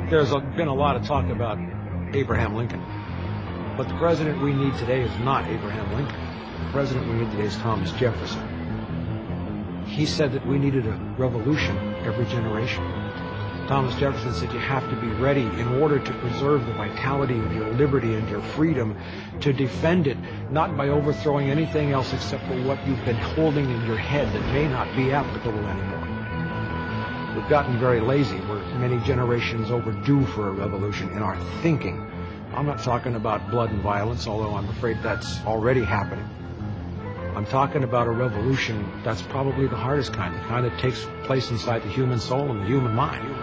there's been a lot of talk about Abraham Lincoln, but the president we need today is not Abraham Lincoln. The president we need today is Thomas Jefferson. He said that we needed a revolution every generation. Thomas Jefferson said you have to be ready in order to preserve the vitality of your liberty and your freedom, to defend it, not by overthrowing anything else except for what you've been holding in your head that may not be applicable anymore. We've gotten very lazy. We're many generations overdue for a revolution in our thinking. I'm not talking about blood and violence, although I'm afraid that's already happening. I'm talking about a revolution that's probably the hardest kind, the kind that takes place inside the human soul and the human mind.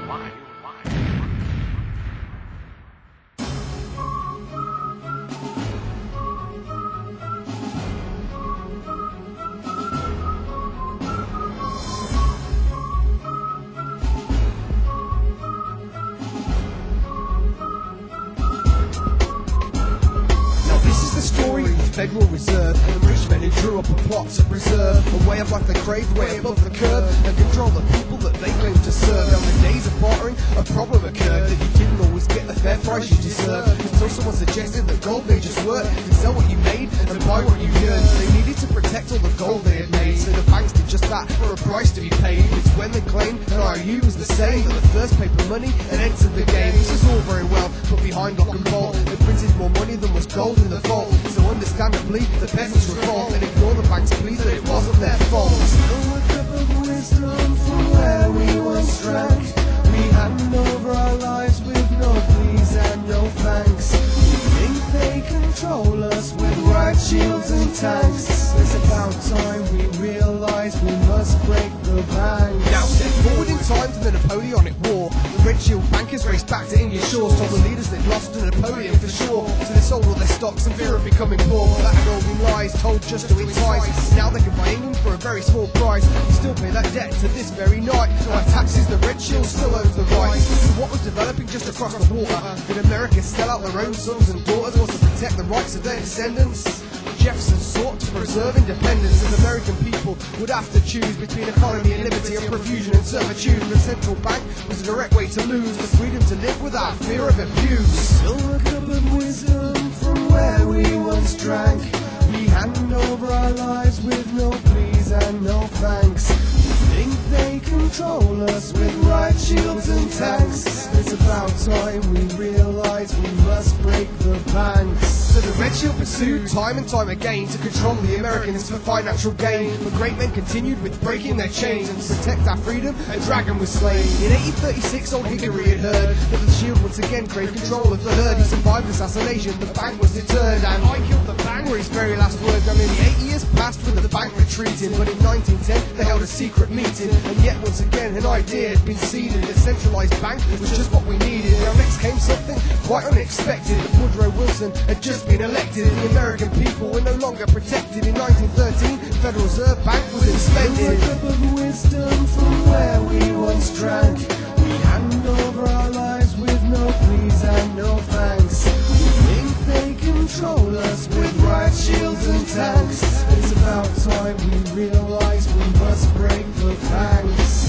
Federal Reserve and the rich men who drew up a plot to preserve a way of life they craved way above the curve and control the people that they claim to serve. Now the days of bartering, a problem occurred that you didn't always get the fair price you deserve, until someone suggested that gold may just work and sell what you made and buy what you earned. They needed to protect all the gold they had made, so the banks did just that for a price to be paid. It's when they claimed that IOU was the same, that the first paper money had entered the game. This is all very well, but behind lock and bolt they printed more money than was gold in the vault. So understandably, the peasants revolt and ignore the bank's plea that it wasn't their fault. Still a cup of wisdom from where we once drank. We hand over our lives with no pleas and no thanks. We think they control us with riot shields and tanks. It's about time we realise we must break the banks. Now step forward in time to the Napoleonic War. The Red Shield bankers raced back to English shores, told the leaders they'd lost to Napoleon for sure. So they sold all their stocks in fear of becoming poor. That had all been lies told just to entice. Now they can buy England for a very small price and still pay that debt to this very night. To our taxes, the Red Shield still owes the rights. So what was developing just across the water? Did America sell out their own sons and daughters or to protect the rights of their descendants? Jefferson sought to preserve independence, and American people would have to choose between economy and liberty and profusion and servitude. The central bank was a direct way to lose the freedom to live without fear of abuse. Still a cup of wisdom from where we once drank. We hand over our lives with no pleas and no thanks. We think they control us with riot shields and tanks. It's about time we realise we must break the banks. So the Red Shield pursued time and time again to control the Americans for financial gain. But great men continued with breaking their chains, and to protect our freedom, a dragon was slain. In 1836, old Hickory had heard that the Shield once again craved control of the herd. He survived assassination, the bank was deterred, and I killed the bank were his very last words. Now nearly 8 years passed with the bank retreating, but in 1910 they held a secret meeting, and yet once again an idea had been seeded. A centralised bank was just what we needed. Now next came something quite unexpected. Woodrow Wilson had just been elected. The American people were no longer protected. In 1913, the Federal Reserve Bank was suspended. A cup of wisdom from where we once drank. We hand over our lives with no pleas and no thanks. We think they control us with riot shields and tanks. It's about time we realise we must break the banks.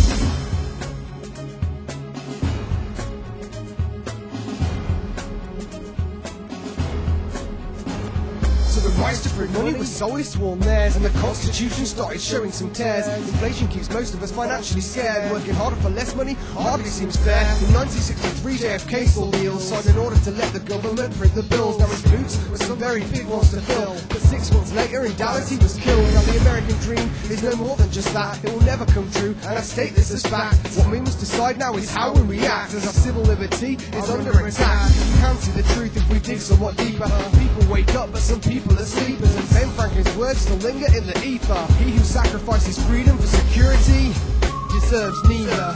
The rise to print money was solely sworn theirs, and the Constitution started showing some tears. Inflation keeps most of us financially scared. Working harder for less money hardly seems fair. In 1963, JFK saw the ill signed in order to let the government print the bills. Now his boots were some very big ones to fill, but 6 months later in Dallas he was killed. Now the American dream is no more than just that. It will never come true, and I state this as fact. What we must decide now is how we react, as our civil liberty is under attack. We can't see the truth if we dig somewhat deeper. People wake up, but some people are sleepers, and Ben Franklin's words still linger in the ether. He who sacrifices freedom for security deserves neither.